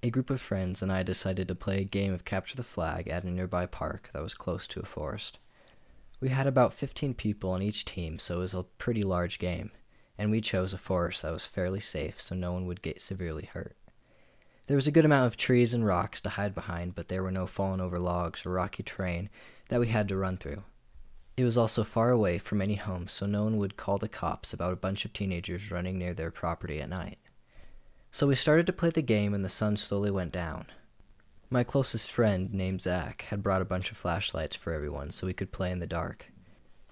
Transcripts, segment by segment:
A group of friends and I decided to play a game of capture the flag at a nearby park that was close to a forest. We had about 15 people on each team, so it was a pretty large game, and we chose a forest that was fairly safe so no one would get severely hurt. There was a good amount of trees and rocks to hide behind, but there were no fallen over logs or rocky terrain that we had to run through. It was also far away from any homes, so no one would call the cops about a bunch of teenagers running near their property at night. So we started to play the game and the sun slowly went down. My closest friend, named Zach, had brought a bunch of flashlights for everyone so we could play in the dark.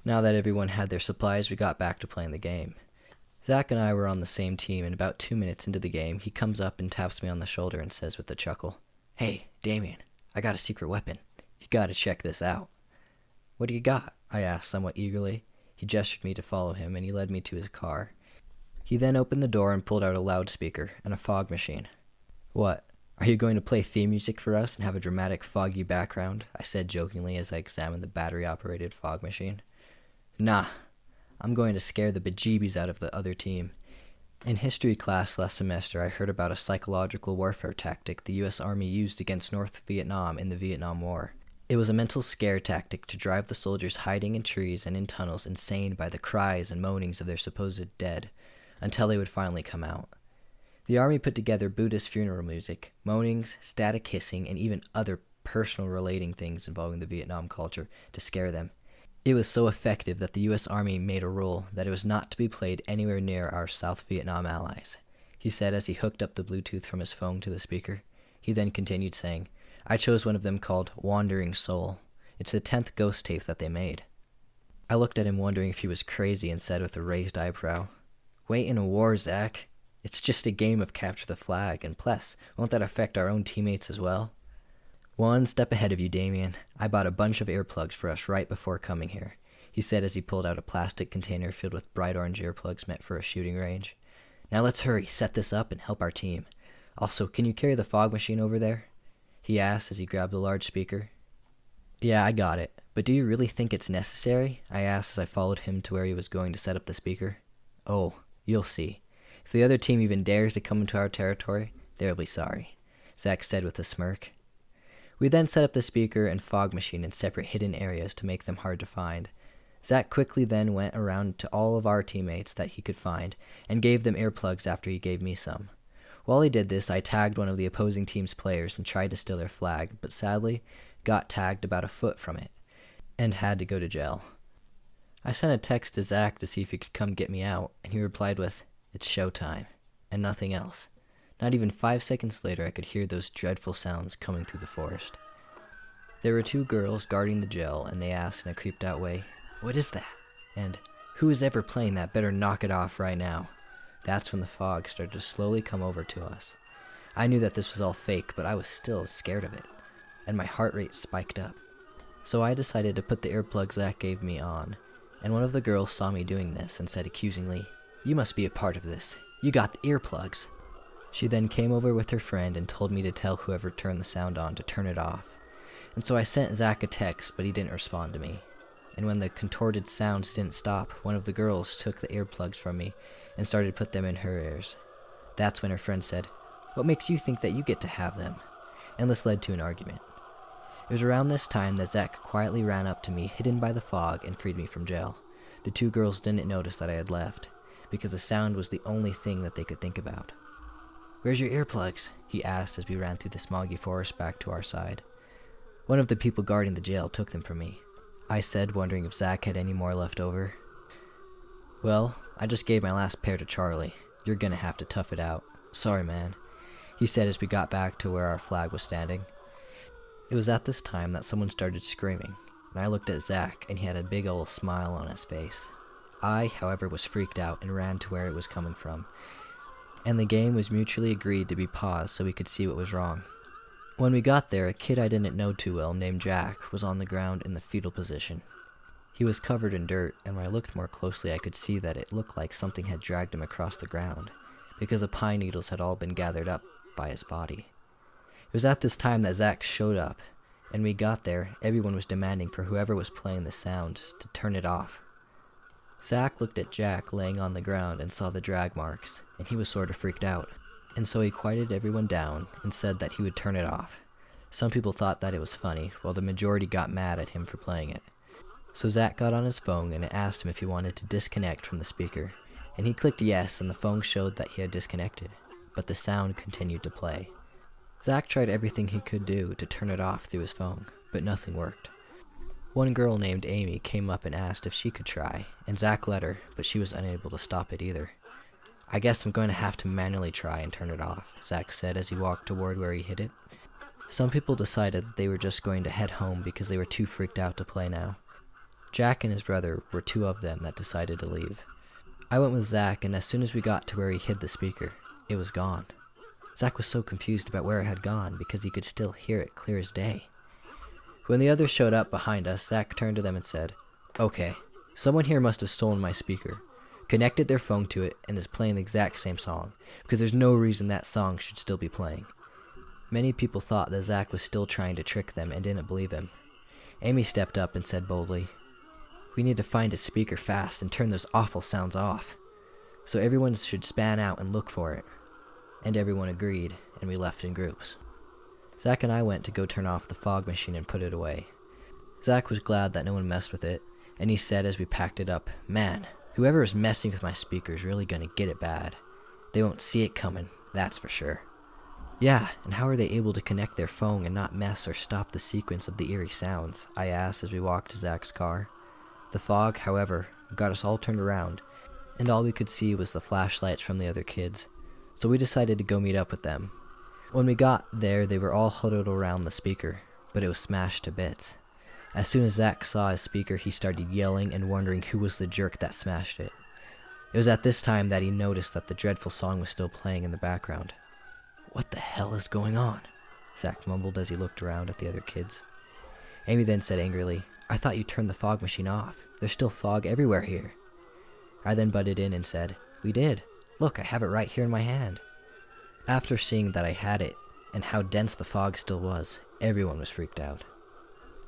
Now that everyone had their supplies, we got back to playing the game. Zach and I were on the same team, and about 2 minutes into the game, he comes up and taps me on the shoulder and says with a chuckle, "Hey, Damien, I got a secret weapon. You gotta check this out." "What do you got?" I asked somewhat eagerly. He gestured me to follow him, and he led me to his car. He then opened the door and pulled out a loudspeaker and a fog machine. "What? Are you going to play theme music for us and have a dramatic foggy background?" I said jokingly as I examined the battery-operated fog machine. "Nah, I'm going to scare the bejeebies out of the other team." In history class last semester, I heard about a psychological warfare tactic the U.S. Army used against North Vietnam in the Vietnam War. It was a mental scare tactic to drive the soldiers hiding in trees and in tunnels insane by the cries and moanings of their supposed dead, until they would finally come out. The Army put together Buddhist funeral music, moanings, static hissing, and even other personal relating things involving the Vietnam culture to scare them. It was so effective that the U.S. Army made a rule that it was not to be played anywhere near our South Vietnam allies, he said as he hooked up the Bluetooth from his phone to the speaker. He then continued saying, "I chose one of them called Wandering Soul. It's the 10th ghost tape that they made." I looked at him wondering if he was crazy and said with a raised eyebrow, "Wait in a war, Zach. It's just a game of capture the flag, and plus, won't that affect our own teammates as well?" "One step ahead of you, Damien. I bought a bunch of earplugs for us right before coming here," he said as he pulled out a plastic container filled with bright orange earplugs meant for a shooting range. "Now let's hurry, set this up, and help our team. Also, can you carry the fog machine over there?" he asked as he grabbed the large speaker. "Yeah, I got it. But do you really think it's necessary?" I asked as I followed him to where he was going to set up the speaker. "Oh, you'll see. If the other team even dares to come into our territory, they'll be sorry," Zach said with a smirk. We then set up the speaker and fog machine in separate hidden areas to make them hard to find. Zach quickly then went around to all of our teammates that he could find and gave them earplugs after he gave me some. While he did this, I tagged one of the opposing team's players and tried to steal their flag, but sadly got tagged about a foot from it and had to go to jail. I sent a text to Zach to see if he could come get me out, and he replied with, "It's showtime," and nothing else. Not even 5 seconds later, I could hear those dreadful sounds coming through the forest. There were 2 girls guarding the jail, and they asked in a creeped out way, "What is that?" And, "Who is ever playing that better knock it off right now." That's when the fog started to slowly come over to us. I knew that this was all fake, but I was still scared of it, and my heart rate spiked up. So I decided to put the earplugs Zach gave me on, and one of the girls saw me doing this and said accusingly, "You must be a part of this. You got the earplugs." She then came over with her friend and told me to tell whoever turned the sound on to turn it off. And so I sent Zach a text, but he didn't respond to me. And when the contorted sounds didn't stop, one of the girls took the earplugs from me and started to put them in her ears. That's when her friend said, "What makes you think that you get to have them?" And this led to an argument. It was around this time that Zach quietly ran up to me, hidden by the fog, and freed me from jail. The 2 girls didn't notice that I had left, because the sound was the only thing that they could think about. "Where's your earplugs?" he asked as we ran through the smoggy forest back to our side. "One of the people guarding the jail took them from me," I said, wondering if Zach had any more left over. "Well, I just gave my last pair to Charlie. You're gonna have to tough it out. Sorry, man," he said as we got back to where our flag was standing. It was at this time that someone started screaming, and I looked at Zach, and he had a big old smile on his face. I, however, was freaked out and ran to where it was coming from, and the game was mutually agreed to be paused so we could see what was wrong. When we got there, a kid I didn't know too well named Jack was on the ground in the fetal position. He was covered in dirt, and when I looked more closely I could see that it looked like something had dragged him across the ground, because the pine needles had all been gathered up by his body. It was at this time that Zach showed up, and we got there, everyone was demanding for whoever was playing the sound to turn it off. Zach looked at Jack laying on the ground and saw the drag marks, and he was sort of freaked out. and so he quieted everyone down and said that he would turn it off. Some people thought that it was funny, while the majority got mad at him for playing it. So Zach got on his phone and asked him if he wanted to disconnect from the speaker, and he clicked yes, and the phone showed that he had disconnected, but the sound continued to play. Zach tried everything he could do to turn it off through his phone, but nothing worked. One girl named Amy came up and asked if she could try, and Zach let her, but she was unable to stop it either. "I guess I'm going to have to manually try and turn it off," Zach said as he walked toward where he hid it. Some people decided that they were just going to head home because they were too freaked out to play now. Jack and his brother were two of them that decided to leave. I went with Zach, and as soon as we got to where he hid the speaker, it was gone. Zach was so confused about where it had gone because he could still hear it clear as day. When the others showed up behind us, Zach turned to them and said, "Okay, someone here must have stolen my speaker, connected their phone to it, and is playing the exact same song, because there's no reason that song should still be playing." Many people thought that Zach was still trying to trick them and didn't believe him. Amy stepped up and said boldly, "We need to find his speaker fast and turn those awful sounds off. So everyone should span out and look for it." And everyone agreed, and we left in groups. Zach and I went to go turn off the fog machine and put it away. Zach was glad that no one messed with it, and he said as we packed it up, "Man, whoever is messing with my speaker is really gonna get it bad. They won't see it coming, that's for sure." "Yeah, and how are they able to connect their phone and not mess or stop the sequence of the eerie sounds?" I asked as we walked to Zach's car. The fog, however, got us all turned around, and all we could see was the flashlights from the other kids, so we decided to go meet up with them. When we got there, they were all huddled around the speaker, but it was smashed to bits. As soon as Zach saw his speaker, he started yelling and wondering who was the jerk that smashed it. It was at this time that he noticed that the dreadful song was still playing in the background. "What the hell is going on?" Zach mumbled as he looked around at the other kids. Amy then said angrily, "I thought you turned the fog machine off. There's still fog everywhere here." I then butted in and said, "We did. Look, I have it right here in my hand." After seeing that I had it, and how dense the fog still was, everyone was freaked out.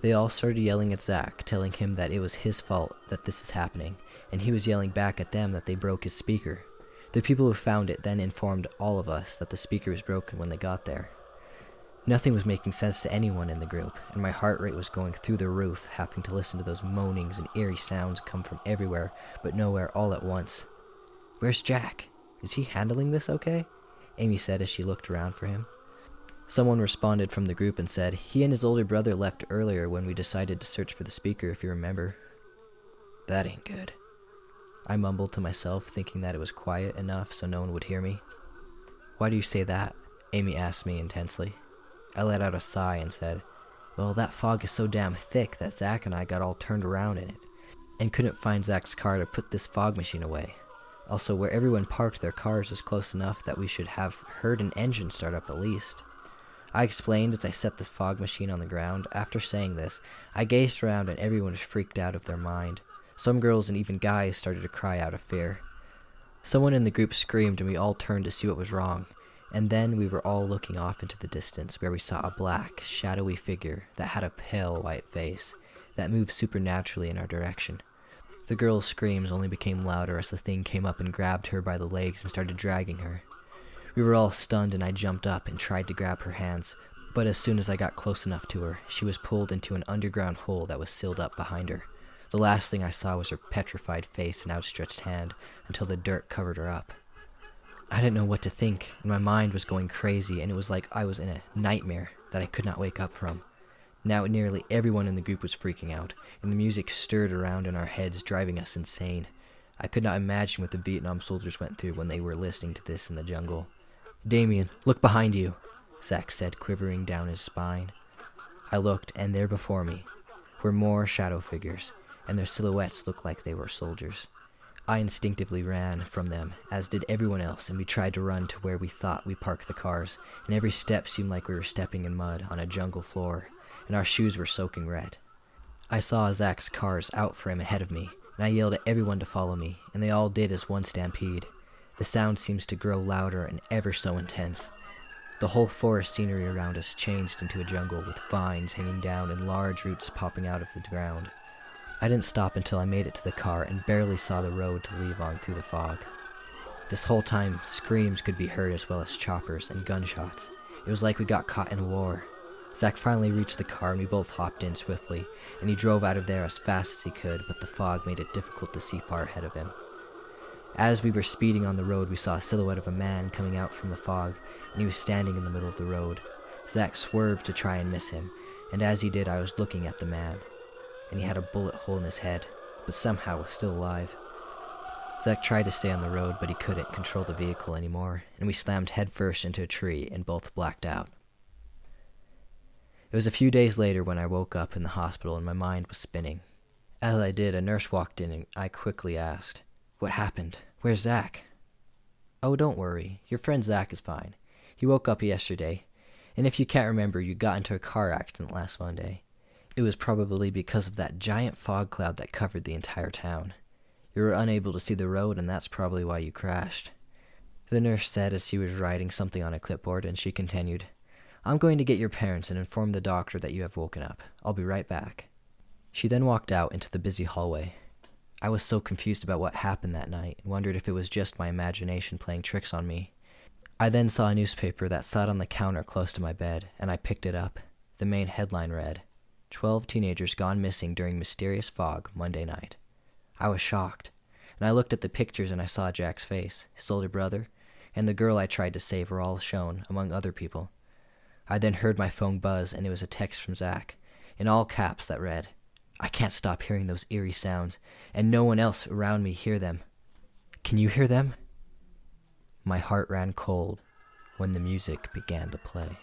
They all started yelling at Zach, telling him that it was his fault that this is happening, and he was yelling back at them that they broke his speaker. The people who found it then informed all of us that the speaker was broken when they got there. Nothing was making sense to anyone in the group, and my heart rate was going through the roof, having to listen to those moanings and eerie sounds come from everywhere, but nowhere all at once. "Where's Jack? Is he handling this okay?" Amy said as she looked around for him. Someone responded from the group and said, "He and his older brother left earlier when we decided to search for the speaker, if you remember." "That ain't good," I mumbled to myself, thinking that it was quiet enough so no one would hear me. "Why do you say that?" Amy asked me intensely. I let out a sigh and said, "Well, that fog is so damn thick that Zach and I got all turned around in it, and couldn't find Zach's car to put this fog machine away. Also, where everyone parked their cars is close enough that we should have heard an engine start up at least." I explained as I set the fog machine on the ground. After saying this, I gazed around and everyone was freaked out of their mind. Some girls and even guys started to cry out of fear. Someone in the group screamed and we all turned to see what was wrong, and then we were all looking off into the distance where we saw a black, shadowy figure that had a pale white face that moved supernaturally in our direction. The girl's screams only became louder as the thing came up and grabbed her by the legs and started dragging her. We were all stunned and I jumped up and tried to grab her hands, but as soon as I got close enough to her, she was pulled into an underground hole that was sealed up behind her. The last thing I saw was her petrified face and outstretched hand until the dirt covered her up. I didn't know what to think, and my mind was going crazy, and it was like I was in a nightmare that I could not wake up from. Now nearly everyone in the group was freaking out, and the music stirred around in our heads, driving us insane. I could not imagine what the Vietnam soldiers went through when they were listening to this in the jungle. "Damien, look behind you," Zach said, quivering down his spine. I looked, and there before me were more shadow figures, and their silhouettes looked like they were soldiers. I instinctively ran from them, as did everyone else, and we tried to run to where we thought we parked the cars, and every step seemed like we were stepping in mud on a jungle floor, and our shoes were soaking wet. I saw Zach's cars out for him ahead of me, and I yelled at everyone to follow me, and they all did as one stampede. The sound seems to grow louder and ever so intense. The whole forest scenery around us changed into a jungle with vines hanging down and large roots popping out of the ground. I didn't stop until I made it to the car and barely saw the road to leave on through the fog. This whole time, screams could be heard as well as choppers and gunshots. It was like we got caught in a war. Zach finally reached the car and we both hopped in swiftly, and he drove out of there as fast as he could, but the fog made it difficult to see far ahead of him. As we were speeding on the road, we saw a silhouette of a man coming out from the fog, and he was standing in the middle of the road. Zach swerved to try and miss him, and as he did, I was looking at the man, and he had a bullet hole in his head, but somehow was still alive. Zach tried to stay on the road, but he couldn't control the vehicle anymore, and we slammed headfirst into a tree and both blacked out. It was a few days later when I woke up in the hospital and my mind was spinning. As I did, a nurse walked in and I quickly asked, "What happened? Where's Zach?" "Oh, don't worry. Your friend Zach is fine. He woke up yesterday, and if you can't remember, you got into a car accident last Monday. It was probably because of that giant fog cloud that covered the entire town. You were unable to see the road, and that's probably why you crashed," the nurse said as she was writing something on a clipboard, and she continued, "I'm going to get your parents and inform the doctor that you have woken up. I'll be right back." She then walked out into the busy hallway. I was so confused about what happened that night and wondered if it was just my imagination playing tricks on me. I then saw a newspaper that sat on the counter close to my bed, and I picked it up. The main headline read, 12 teenagers gone missing during mysterious fog Monday night. I was shocked, and I looked at the pictures and I saw Jack's face, his older brother, and the girl I tried to save were all shown, among other people. I then heard my phone buzz, and it was a text from Zach, in all caps that read, "I can't stop hearing those eerie sounds, and no one else around me hear them. Can you hear them?" My heart ran cold when the music began to play.